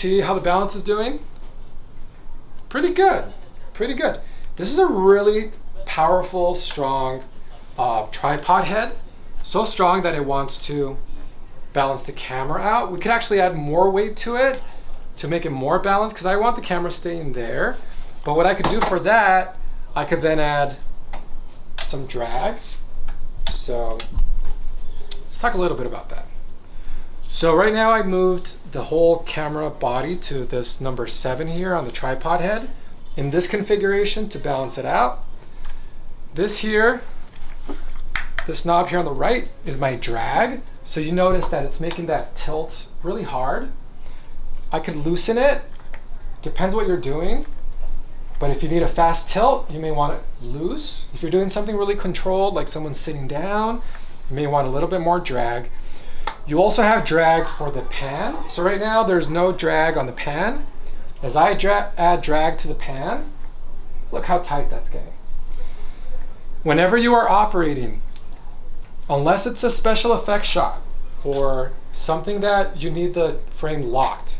see how the balance is doing? Pretty good, pretty good. This is a really powerful, strong tripod head. So strong that it wants to balance the camera out. We could actually add more weight to it to make it more balanced, because I want the camera staying there. But what I could do for that, I could then add some drag. So let's talk a little bit about that. So right now I moved the whole camera body to this number 7 here on the tripod head in this configuration to balance it out. This here, this knob here on the right is my drag. So you notice that it's making that tilt really hard. I could loosen it, depends what you're doing. But if you need a fast tilt, you may want it loose. If you're doing something really controlled, like someone's sitting down, you may want a little bit more drag. You also have drag for the pan. So right now there's no drag on the pan. As I add drag to the pan, look how tight that's getting. Whenever you are operating, unless it's a special effects shot or something that you need the frame locked,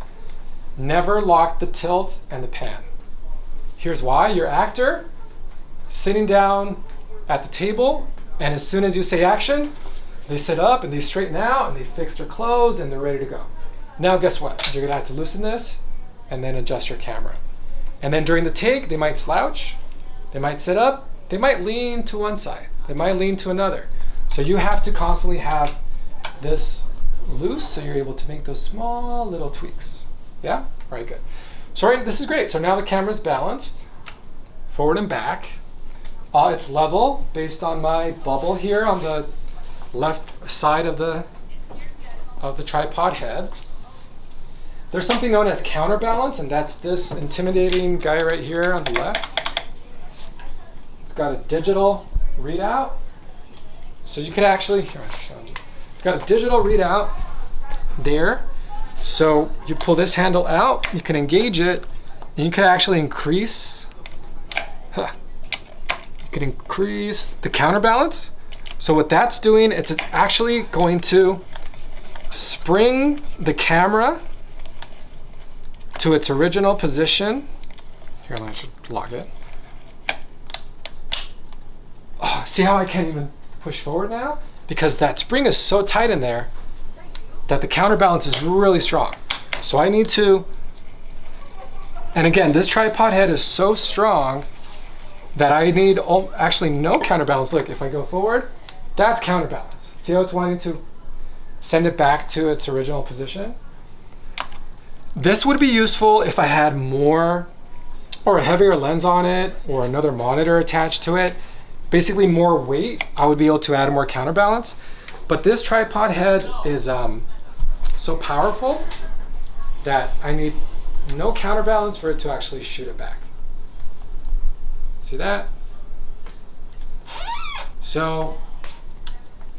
never lock the tilt and the pan. Here's why. Your actor sitting down at the table, and as soon as you say action, they sit up and they straighten out and they fix their clothes and they're ready to go. Now guess what? You're gonna have to loosen this and then adjust your camera. And then during the take, they might slouch, they might sit up, they might lean to one side, they might lean to another. So you have to constantly have this loose so you're able to make those small little tweaks. Yeah? All right, good. So right, this is great. So now the camera's balanced, forward and back. It's level based on my bubble here on the left side of the tripod head. There's something known as counterbalance, and that's this intimidating guy right here on the left. It's got a digital readout. So you could actually, here, I showed you. It's got a digital readout there. So you pull this handle out, you can engage it, and you can actually increase, you can increase the counterbalance. So what that's doing, it's actually going to spring the camera to its original position. Here, let me just lock it. Oh, see how I can't even push forward now? Because that spring is so tight in there that the counterbalance is really strong. So I need to, and again, this tripod head is so strong that I need actually no counterbalance. Look, if I go forward, that's counterbalance. See how it's wanting to send it back to its original position? This would be useful if I had more or a heavier lens on it or another monitor attached to it. Basically more weight, I would be able to add more counterbalance. But this tripod head is so powerful that I need no counterbalance for it to actually shoot it back. See that? So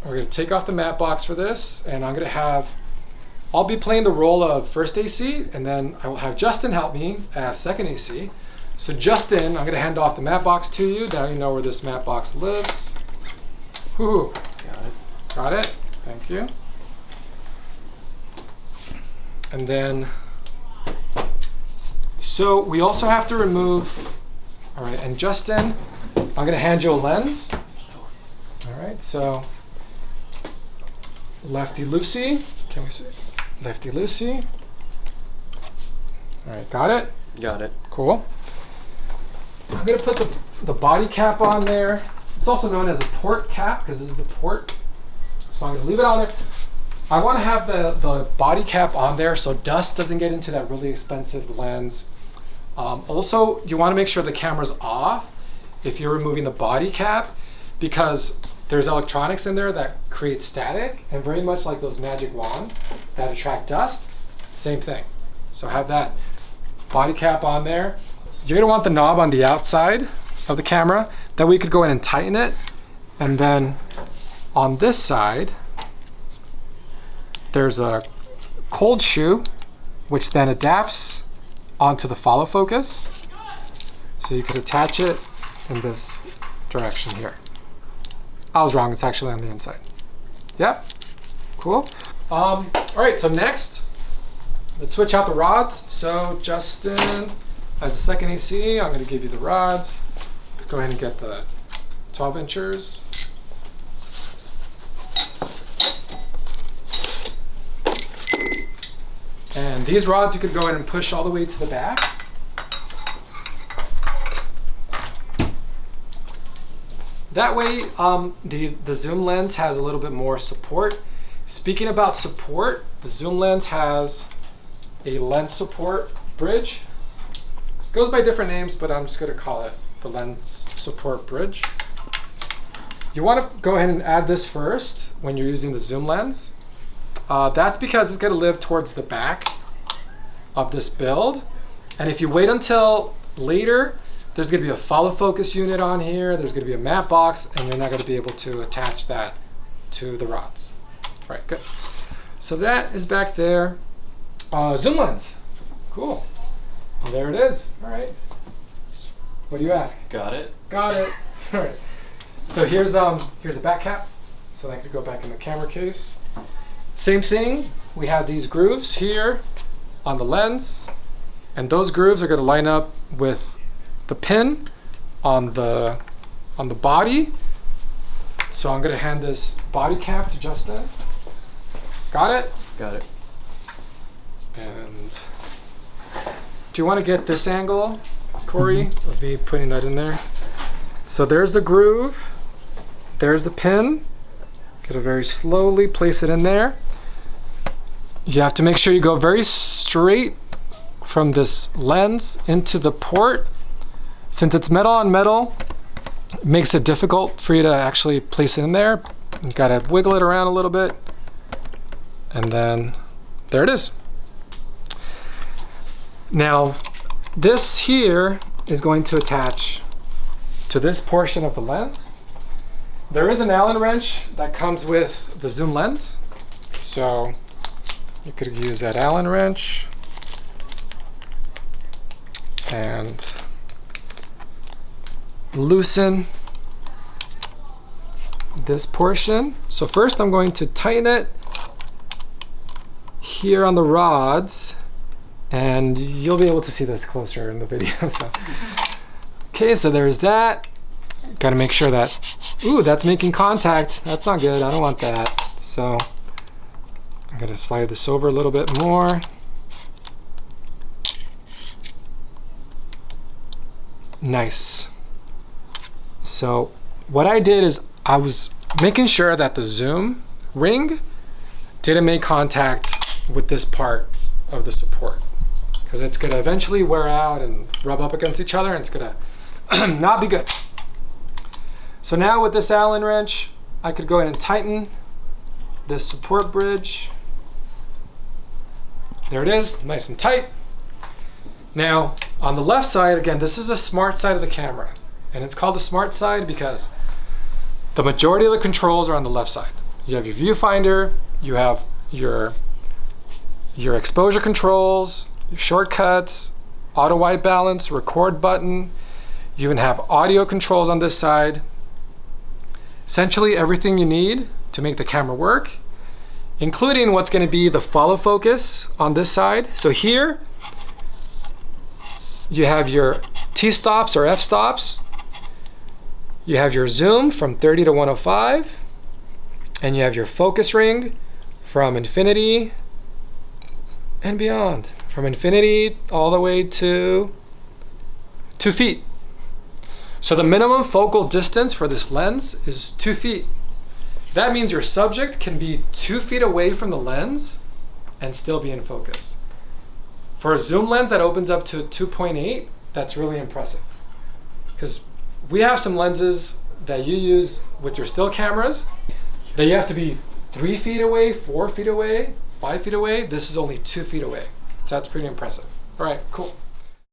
we're gonna take off the matte box for this, and I'm gonna have, I'll be playing the role of first AC, and then I will have Justin help me as second AC. So Justin, I'm gonna hand off the matte box to you. Now you know where this matte box lives. Whoo, got it. Got it, thank you. And then, so we also have to remove, all right, and Justin, I'm gonna hand you a lens. All right, so lefty loosey, can we see? Lefty loosey. All right, got it? Got it. Cool. I'm gonna put the body cap on there. It's also known as a port cap because this is the port. So I'm gonna leave it on there. I wanna have the body cap on there so dust doesn't get into that really expensive lens. Also, you wanna make sure the camera's off if you're removing the body cap, because there's electronics in there that create static, and very much like those magic wands that attract dust, same thing. So have that body cap on there. You're gonna want the knob on the outside of the camera. That way you could go in and tighten it. And then on this side, there's a cold shoe, which then adapts onto the follow focus. So you could attach it in this direction here. I was wrong, it's actually on the inside. Yep, cool. All right, so next, let's switch out the rods. So Justin, as the second AC, I'm gonna give you the rods. Let's go ahead and get the 12 inchers. And these rods you could go ahead and push all the way to the back. That way, the zoom lens has a little bit more support. Speaking about support, the zoom lens has a lens support bridge. It goes by different names, but I'm just gonna call it the lens support bridge. You wanna go ahead and add this first when you're using the zoom lens. That's because it's gonna live towards the back of this build. And if you wait until later, there's gonna be a follow focus unit on here, there's gonna be a matte box, and you're not gonna be able to attach that to the rods. All right, good. So that is back there. Zoom lens, cool. And there it is, all right. What do you ask? Got it. Got it, all right. So here's a back cap, so that could go back in the camera case. Same thing, we have these grooves here on the lens, and those grooves are gonna line up with the pin on the body. So I'm gonna hand this body cap to Justin. Got it? Got it. And do you want to get this angle, Corey, of me putting that in there? So there's the groove, there's the pin. Gotta very slowly place it in there. You have to make sure you go very straight from this lens into the port. Since it's metal on metal, it makes it difficult for you to actually place it in there. You gotta wiggle it around a little bit. And then there it is. Now, this here is going to attach to this portion of the lens. There is an Allen wrench that comes with the zoom lens. So you could use that Allen wrench and loosen this portion. So first I'm going to tighten it here on the rods, and you'll be able to see this closer in the video. So, okay, so there's that. Got to make sure that, ooh, that's making contact. That's not good, I don't want that. So I'm gonna slide this over a little bit more. Nice. So what I did is I was making sure that the zoom ring didn't make contact with this part of the support, because it's gonna eventually wear out and rub up against each other, and it's gonna not be good. So now with this Allen wrench, I could go ahead and tighten this support bridge. There it is, nice and tight. Now on the left side, again, this is a smart side of the camera, and it's called the smart side because the majority of the controls are on the left side. You have your viewfinder, you have your exposure controls, your shortcuts, auto white balance, record button. You even have audio controls on this side. Essentially everything you need to make the camera work, including what's going to be the follow focus on this side. So here you have your T-stops or f-stops. You have your zoom from 30 to 105, and you have your focus ring from infinity and beyond. From infinity all the way to 2 feet. So the minimum focal distance for this lens is 2 feet. That means your subject can be 2 feet away from the lens and still be in focus. For a zoom lens that opens up to 2.8, that's really impressive. Because we have some lenses that you use with your still cameras that you have to be 3 feet away, 4 feet away, 5 feet away. This is only 2 feet away. So that's pretty impressive. All right, cool.